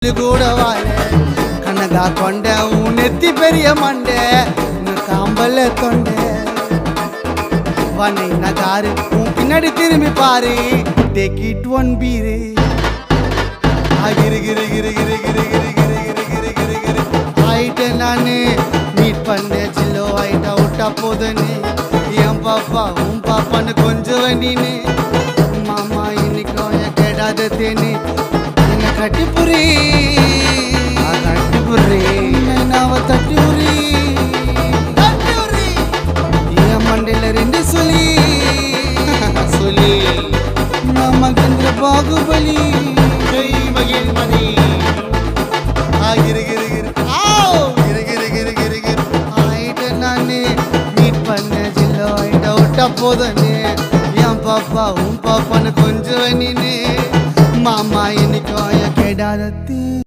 கூட வாழ கனகா கொண்ட உன் நெத்தி பெரிய மண்டை காம்பல்ல தொண்டை வனை நகாரு உன் பின்னாடி திரும்பி பாரு டேக் இட் ஒன் பீரு கிரு கிரு கிரு கிரு கிரு கிரு கிரு கிரு கிரு கிரு கிரு ஆயிட்ட நானு மீட் பண்ண சில்லோ ஆயிட்டா விட்டா போதுன்னு என் பாப்பா உன் பாப்பான்னு கொஞ்சம் வண்டின்னு மாமா இன்னைக்கும் என் கெடாத தேனி என்ன கட்டிப்புரி கட்டிப்புரி நாவ தட்டிப்புரி என் மண்டையில ரெண்டு சொல்லி சொல்லி நம்ம கந்திர பாகுபலி மகிழ்மதி கிரு கிரு கிரு கிரு கிரு கிரு கிரு கிரு ஆயிட்ட நானே மீட் பண்ண ஜில்லோ ஆயிட்ட விட்டா போதுன்னு என் பாப்பா உன் பாப்பான்னு கொஞ்சம் நீனே மாமா இன்னைக்கும் என் கெடாதத்து